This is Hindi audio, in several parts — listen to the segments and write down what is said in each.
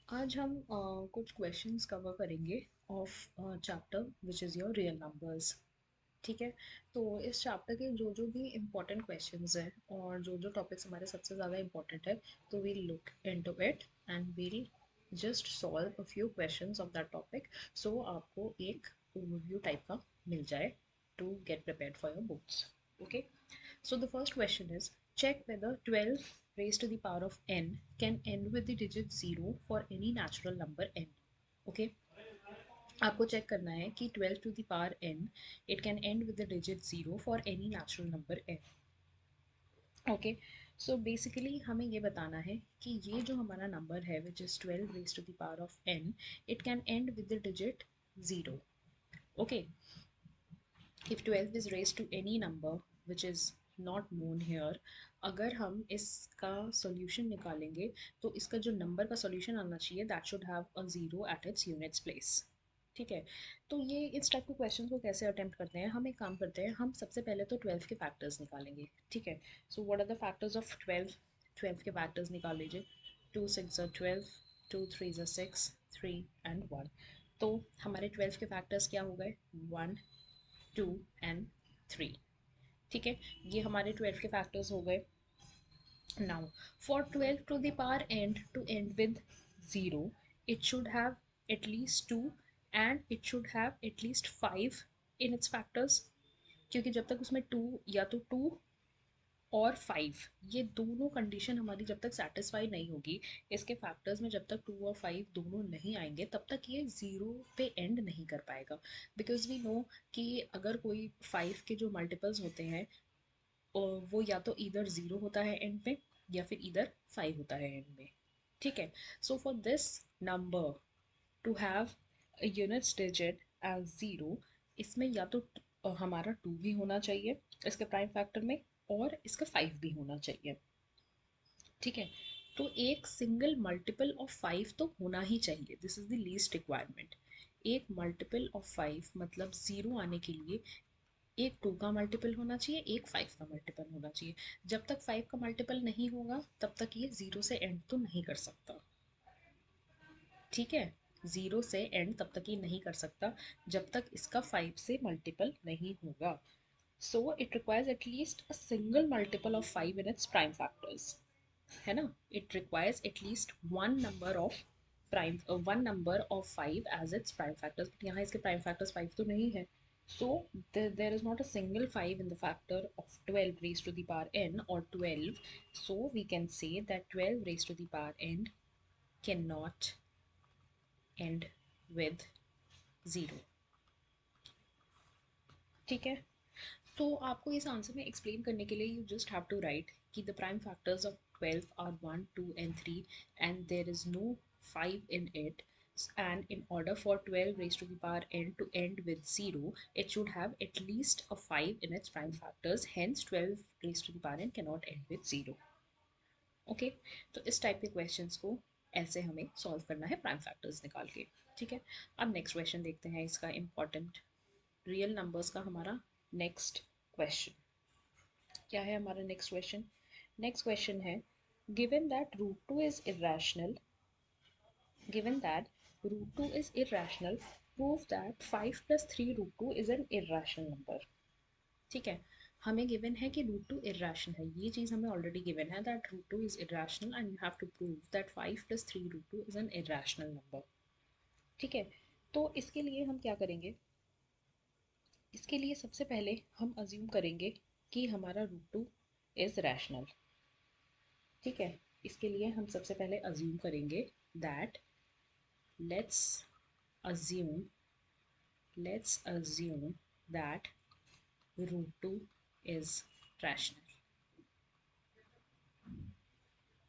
आज हम कुछ क्वेश्चंस कवर करेंगे of chapter which is your real numbers. ठीक है। तो इस चैप्टर के जो जो भी इम्पोर्टेंट क्वेश्चंस हैं और जो जो टॉपिक्स हमारे सबसे ज़्यादा इम्पोर्टेंट है, तो we'll look into it and we'll just solve a few questions of that topic, so आपको एक ओवरव्यू टाइप का मिल जाए to get prepared for your books. Okay. So the first question is, check whether 12 raised to the power of n can end with the digit 0 for any natural number n. Okay. आपको चेक करना है कि 12 to the power n it can end with the digit 0 for any natural number n. Okay. So basically हमें ये बताना है कि ये जो हमारा नंबर है which is 12 raised to the power of n, it can end with the digit 0. Okay. If 12 is raised to any number which is not known here, अगर हम इसका सॉल्यूशन निकालेंगे तो इसका जो नंबर का सॉल्यूशन आना चाहिए that should have a zero at its units place. ठीक है। तो ये इस टाइप के क्वेश्चन को कैसे अटेम्प्ट करते हैं, हम एक काम करते हैं, हम सबसे पहले तो 12 के फैक्टर्स निकालेंगे। ठीक है। So what are the factors of 12? 12 के फैक्टर्स निकाल लीजिए। 2 6 12, 2 3 6, 3 एंड 1। तो हमारे 12 के फैक्टर्स क्या हो गए? 1 2 एंड 3। ठीक है। ये हमारे 12 के फैक्टर्स हो गए। Now for 12 to the power and to end with 0, it should have at least 2 and it should have at least 5 in its factors, क्योंकि जब तक उसमें 2 या तो 2 और 5, ये दोनों कंडीशन हमारी जब तक सेटिस्फाई नहीं होगी, इसके फैक्टर्स में जब तक 2 और 5 दोनों नहीं आएंगे तब तक ये ज़ीरो पे एंड नहीं कर पाएगा। बिकॉज वी नो कि अगर कोई 5 के जो मल्टीपल्स होते हैं और वो या तो इधर 0 होता है एंड में या फिर इधर 5 होता है एंड में। ठीक है। So for this number to have units digit as 0, इसमें या तो हमारा 2 भी होना चाहिए इसके प्राइम फैक्टर में और इसका 5 भी होना चाहिए। ठीक है। तो एक सिंगल मल्टीपल ऑफ 5 तो होना ही चाहिए, this is the least requirement. एक मल्टीपल ऑफ 5 मतलब 0 आने के लिए एक 2 का मल्टीपल होना चाहिए, एक 5 का मल्टीपल होना चाहिए। जब तक 5 का मल्टीपल नहीं होगा तब तक ये 0 से एंड तो नहीं कर सकता। ठीक है। 0 से एंड तब तक ये नहीं कर सकता जब तक इसका 5 से मल्टीपल नहीं होगा। So it requires at least a single multiple of 5 in its prime factors, है ना। It requires at least one number of 5 as its prime factors, but यहाँ इसके प्राइम फैक्टर्स 5 तो नहीं है। So there is not a single 5 in the factor of 12 raised to the power n or 12. So we can say that 12 raised to the power n cannot end with 0. ठीक है। तो आपको इस आंसर में एक्सप्लेन करने के लिए you just have to write कि the prime factors of 12 are 1 2 and 3 and there is no 5 in it, and in order for 12 raised to the power n to end with 0, it should have at least a 5 in its prime factors, hence 12 raised to the power n cannot end with 0. Okay. तो इस टाइप के क्वेश्चंस को ऐसे हमें सॉल्व करना है प्राइम फैक्टर्स निकाल के। ठीक है। अब नेक्स्ट क्वेश्चन देखते हैं, इसका इम्पॉर्टेंट रियल नंबर्स का हमारा नेक्स्ट क्वेश्चन क्या है। हमारा नेक्स्ट क्वेश्चन है, given that root two is irrational, given that root two is irrational, prove that 5 + 3 root two is an irrational number. ठीक है। हमें गिवन है कि रूट टू इरेशनल है, ये चीज़ हमें ऑलरेडी गिवन है that root two is irrational and you have to prove that 5 + 3 root two is an irrational number. ठीक है। तो इसके लिए हम क्या करेंगे, इसके लिए सबसे पहले हम अज्यूम करेंगे कि हमारा रूट टू इज़ रैशनल। ठीक है। इसके लिए हम सबसे पहले अज्यूम करेंगे that let's assume let's assume that root two is rational.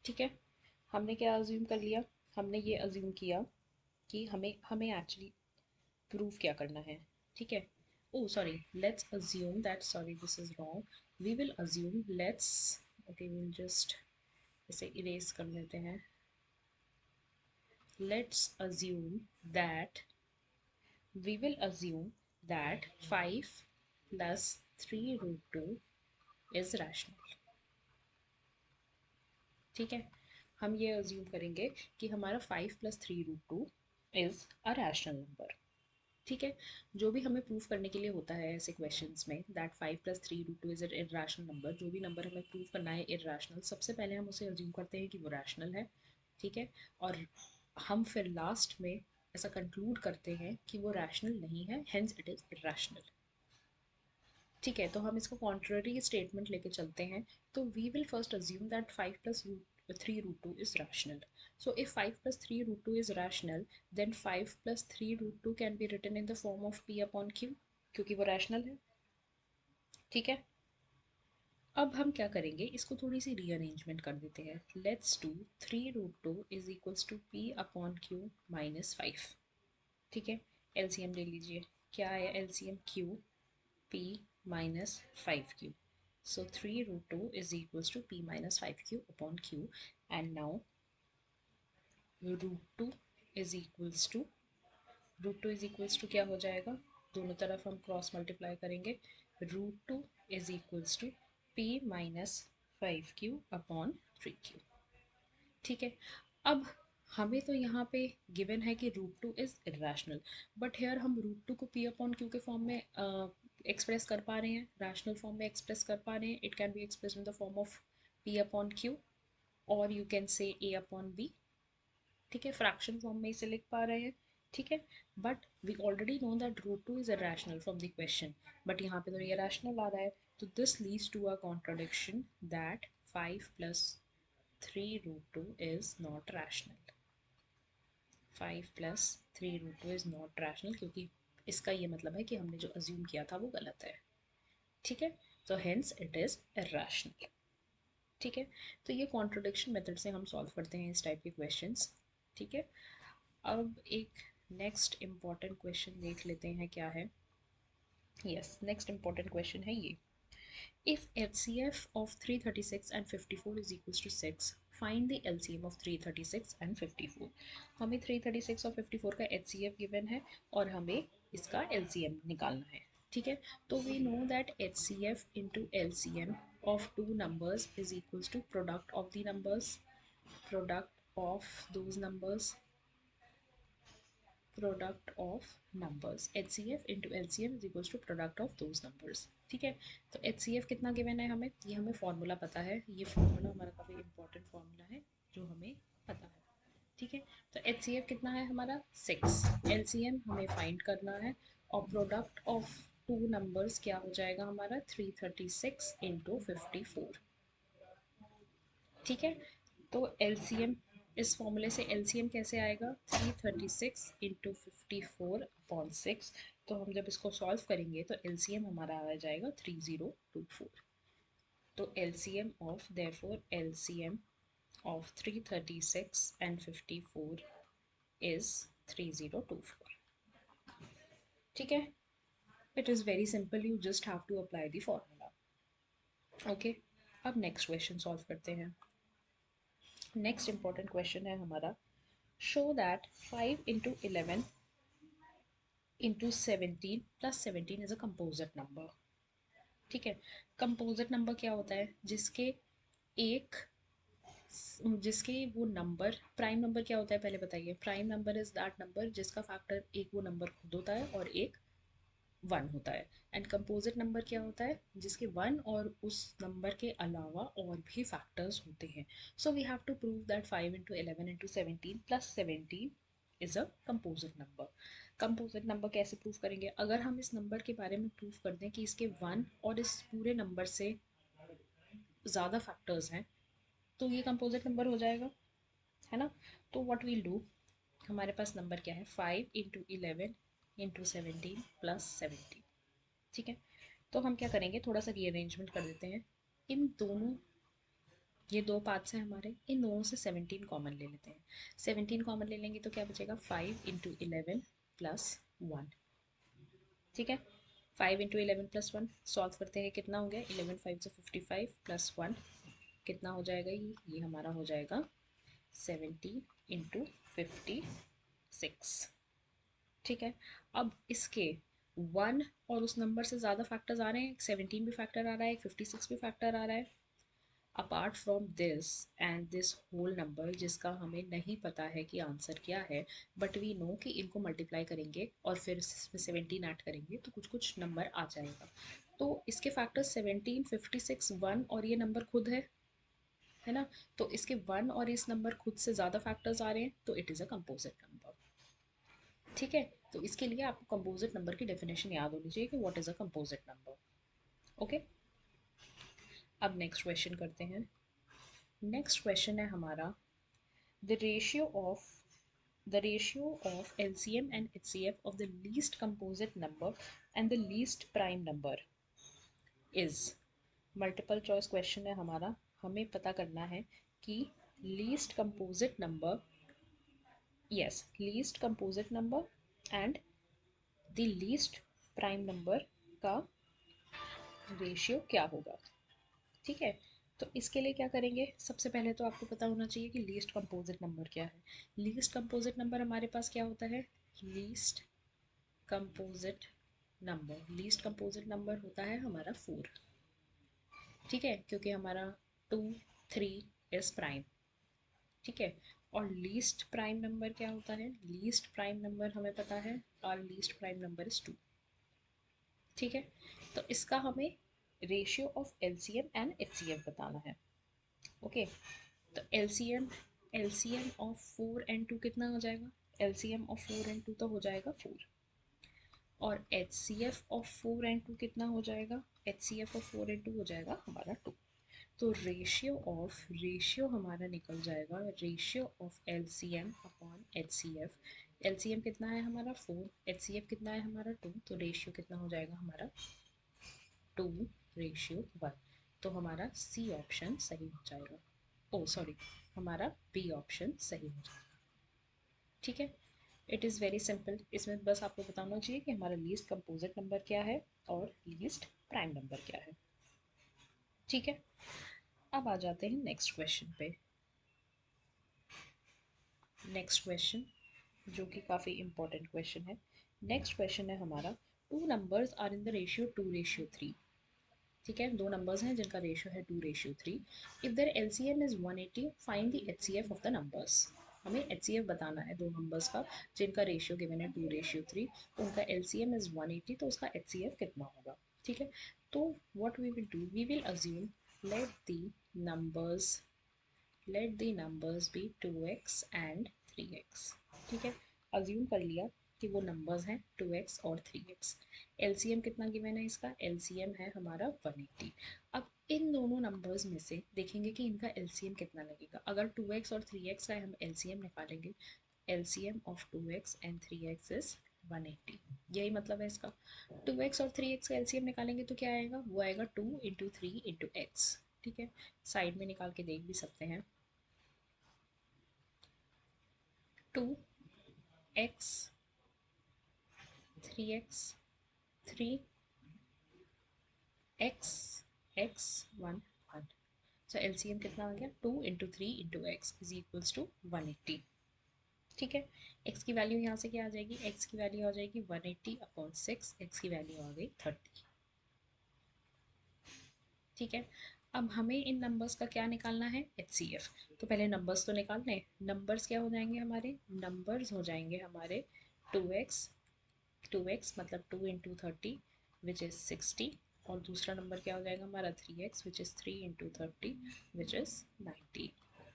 ठीक है। हमने क्या अज्यूम कर लिया, हमने ये अज्यूम किया कि हमें हमें एक्चुअली प्रूव क्या करना है। ठीक है। Oh sorry, let's assume that, sorry this is wrong, we will assume let's, okay will just इसे इरेज कर लेते हैं। Let's assume that, we will assume that 5 + 3 root 2 is rational. ठीक है। हम ये अज्यूम करेंगे कि हमारा 5 + 3√2 इज़ अ रैशनल नंबर। ठीक है, जो भी हमें प्रूव करने के लिए होता है ऐसे क्वेश्चंस में that 5 + 3√2 is an irrational number, जो भी नंबर हमें प्रूव करना है इरेशनल, सबसे पहले हम उसे अज्यूम करते हैं कि वो रैशनल है। ठीक है, और हम फिर लास्ट में ऐसा कंक्लूड करते हैं कि वो रैशनल नहीं है, हेंस इट इज़ इरेशनल। ठीक है, तो हम इसको कॉन्ट्ररी स्टेटमेंट लेके चलते हैं। तो we will first assume that 5 + 3√2 is rational. So if 5 + 3√2 is rational, then 5 + 3√2 can be written in the form of P/Q, क्योंकि वो रैशनल है। ठीक है, अब हम क्या करेंगे, इसको थोड़ी सी रीअरेंजमेंट कर देते हैं। Let's do 3√2 is equals to P/Q -5। ठीक है, एलसीएम ले लीजिए। क्या है LCM? Q P -5Q. So 3√2 is equals to P -5Q upon Q. And now √2 is equals to क्या हो जाएगा? दोनों तरफ हम क्रॉस मल्टीप्लाई करेंगे। √2 is equals to P -5Q upon 3Q। ठीक है, अब हमें तो यहाँ पे गिवन है कि √2 इज इरेशनल, बट हेयर हम √2 को P/Q के फॉर्म में एक्सप्रेस कर पा रहे हैं, रैशनल फॉर्म में एक्सप्रेस कर पा रहे हैं। It can be express in the form of P/Q और यू कैन से A/B। ठीक है, फ्रैक्शन फॉर्म में इसे लिख पा रहे हैं। ठीक है, but we already know that √2 is irrational from the question, but यहाँ पे तो ये रैशनल आ रहा है। तो this leads to a contradiction that 5 + 3√2 is not rational. 5 + 3√2 is not rational, क्योंकि इसका ये मतलब है कि हमने जो अज्यूम किया था वो गलत है। ठीक है, तो हेंस इट इज इरेशनल। ठीक है, तो ये कॉन्ट्रोडिक्शन मेथड से हम सॉल्व करते हैं इस टाइप के क्वेश्चंस। ठीक है, अब एक नेक्स्ट इम्पॉर्टेंट क्वेश्चन देख लेते हैं क्या है। यस, नेक्स्ट इम्पॉर्टेंट क्वेश्चन है ये। If HCF of 336 and 54 is equals to 6, find the LCM of 336 and 54। हमें 336 और 54 का HCF गिवन है और हमें इसका LCM निकालना है। ठीक है, तो we know that HCF into LCM of two numbers is equals to product of the numbers, product of those numbers, product of numbers. H C F into L C M is equals to product of those numbers. ठीक है, तो एच सी एफ कितना गिवन है हमें, ये हमें फॉर्मूला पता है। ये फॉर्मूला हमारा काफ़ी इंपॉर्टेंट फॉर्मूला है जो हमें पता है। ठीक है, तो एच सी एफ कितना है हमारा 6, एल सी एम हमें फाइंड करना है और प्रोडक्ट ऑफ टू नंबर्स क्या हो जाएगा हमारा 336 इंटू 54। ठीक है, तो एलसीएम, इस फॉर्मूले से एलसीएम कैसे आएगा, 336 इंटू 54/6। तो हम जब इसको सॉल्व करेंगे तो एलसीएम हमारा आ जाएगा 3024। तो LCM of therefore LCM of 336 and 54 is 3024। ठीक है, it is very simple, you just have to apply the formula. Okay, अब नेक्स्ट क्वेश्चन सॉल्व करते हैं। नेक्स्ट इंपॉर्टेंट क्वेश्चन है हमारा, show that 5 × 11 × 17 + 17 is a composite number. ठीक है, कंपोजिट नंबर क्या होता है, एक जिसके वो नंबर, प्राइम नंबर क्या होता है पहले बताइए। Prime number is that number जिसका फैक्टर एक वो नंबर खुद होता है और एक 1 होता है। एंड कंपोजिट नंबर क्या होता है, जिसके 1 और उस नंबर के अलावा और भी फैक्टर्स होते हैं। So we have to prove that 5 × 11 × 17 + 17 is a composite number. Composite number कैसे प्रूव करेंगे, अगर हम इस नंबर के बारे में प्रूव कर दें कि इसके 1 और इस पूरे नंबर से ज़्यादा फैक्टर्स हैं तो ये कंपोजिट नंबर हो जाएगा, है ना। तो व्हाट वील डू, हमारे पास नंबर क्या है, 5 × 11 × 17 + 17। ठीक है, तो हम क्या करेंगे, थोड़ा सा रीअरेंजमेंट कर देते हैं। इन दोनों, ये दो पार्ट्स हैं हमारे, इन दोनों से 17 कॉमन ले लेते हैं। 17 कॉमन ले लेंगे तो क्या बचेगा, 5 × 11 + 1। ठीक है, 5 × 11 + 1 सॉल्व करते हैं, कितना हो गया, 11 5 से 55 + 1 कितना हो जाएगा, ये हमारा हो जाएगा 17 × 56। ठीक है, अब इसके 1 और उस नंबर से ज़्यादा फैक्टर्स आ रहे हैं, 17 भी फैक्टर आ रहा है, 56 भी फैक्टर आ रहा है। Apart from this and this whole number जिसका हमें नहीं पता है कि आंसर क्या है, बट वी नो कि इनको मल्टीप्लाई करेंगे और फिर 17 ऐड करेंगे तो कुछ कुछ नंबर आ जाएगा। तो इसके फैक्टर्स 17, 56, 1 और ये नंबर खुद है ना। तो इसके 1 और इस नंबर खुद से ज़्यादा फैक्टर्स आ रहे हैं तो it is a composite number. ठीक है, तो इसके लिए आपको कंपोजिट नंबर की डेफिनेशन याद होनी चाहिए कि what is a composite number. Okay, अब नेक्स्ट क्वेश्चन करते हैं। नेक्स्ट क्वेश्चन है हमारा the ratio of LCM and HCF of the least composite number and the least prime number is। Multiple choice question है हमारा। हमें पता करना है कि least composite number, yes, least composite number and the least prime number का रेशियो क्या होगा। ठीक है, तो इसके लिए क्या करेंगे, सबसे पहले तो आपको पता होना चाहिए कि लीस्ट कंपोजिट नंबर क्या है। लीस्ट कंपोजिट नंबर हमारे पास क्या होता है, least composite least composite number होता है हमारा 4। ठीक है, क्योंकि हमारा 2, 3 इज प्राइम। ठीक है, और लीस्ट प्राइम नंबर क्या होता है, लीस्ट प्राइम नंबर हमें पता है, और लीस्ट प्राइम नंबर इज 2। ठीक है, तो इसका हमें ratio of LCM and HCF बताना है। ओके, तो एलसीएम ऑफ 4 एंड 2 कितना हो जाएगा, एलसीएम ऑफ 4 एंड 2 तो हो जाएगा 4, और HCF ऑफ 4 एंड 2 कितना हो जाएगा, HCF ऑफ 4 एंड 2 हो जाएगा हमारा 2। तो रेशियो हमारा निकल जाएगा, ratio of LCM upon HCF। LCM कितना है हमारा 4, HCF कितना है हमारा 2, तो रेशियो कितना हो जाएगा हमारा 2:1। तो हमारा सी ऑप्शन सही हो जाएगा। ओ सॉरी, हमारा बी ऑप्शन सही हो जाएगा। ठीक है, इट इज़ वेरी सिंपल। इसमें बस आपको बताना चाहिए कि हमारा लीस्ट कंपोजिट नंबर क्या है और लीस्ट प्राइम नंबर क्या है। ठीक है, अब आ जाते हैं नेक्स्ट क्वेश्चन पे। नेक्स्ट क्वेश्चन जो कि काफ़ी इंपॉर्टेंट क्वेश्चन है। नेक्स्ट क्वेश्चन है हमारा, two numbers are in the ratio 2:3। ठीक है, दो नंबर्स हैं जिनका रेशियो है 2:3। If their LCM is 180, find the HCF of the numbers. हमें HCF बताना है दो नंबर्स का जिनका रेशियो गिवन है 2:3, तो उनका LCM इज 180, तो उसका HCF कितना होगा। ठीक है, तो what we will do, we will assume let the numbers be 2x and 3x। ठीक है, अज्यूम कर लिया कि वो नंबर्स हैं 2x और 3x। LCM कितना गिवन है इसका, LCM है हमारा 180। अब इन दोनों नंबर्स में से देखेंगे कि इनका LCM कितना लगेगा। अगर 2x और 3x का हम LCM निकालेंगे, LCM of 2x and 3x is 180। यही मतलब है इसका। 2x और 3x का LCM निकालेंगे तो क्या आएगा, वो आएगा 2 इंटू 3 इंटू एक्स। ठीक है, साइड में निकाल के देख भी सकते हैं। 2x 3x 3x x 1 1। सो LCM कितना आ गया, 2 into 3 into x is equals to 180। ठीक है, x की वैल्यू यहाँ से क्या आ जाएगी, x की वैल्यू आ जाएगी 180/6, x की वैल्यू आ गई 30। ठीक है, अब हमें इन नंबर्स का क्या निकालना है, HCF। तो पहले नंबर्स तो निकालने, नंबर्स क्या हो जाएंगे हमारे, नंबर्स हो जाएंगे हमारे 2x मतलब 2 इंटू 30 विच इज़ 60, और दूसरा नंबर क्या हो जाएगा हमारा 3x which is 3 into 30 which is 90।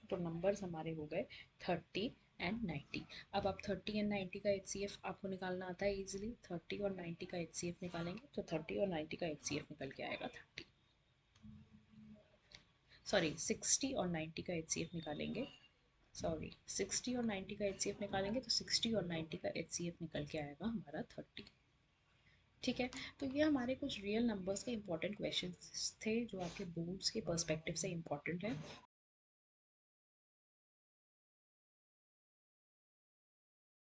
तो नंबर्स हमारे हो गए 30 एंड 90। अब आप 30 एंड 90 का HCF आपको निकालना आता है इजीली। 30 और 90 का HCF निकालेंगे तो 30 और 90 का HCF निकल के आएगा 30, सॉरी 60 और 90 का HCF निकालेंगे, सॉरी 60 और 90 का HCF निकालेंगे तो 60 और 90 का HCF निकल के आएगा हमारा 30। ठीक है, तो ये हमारे कुछ रियल नंबर्स के इंपॉर्टेंट क्वेश्चंस थे जो आपके बोर्ड्स के पर्सपेक्टिव से इंपॉर्टेंट है।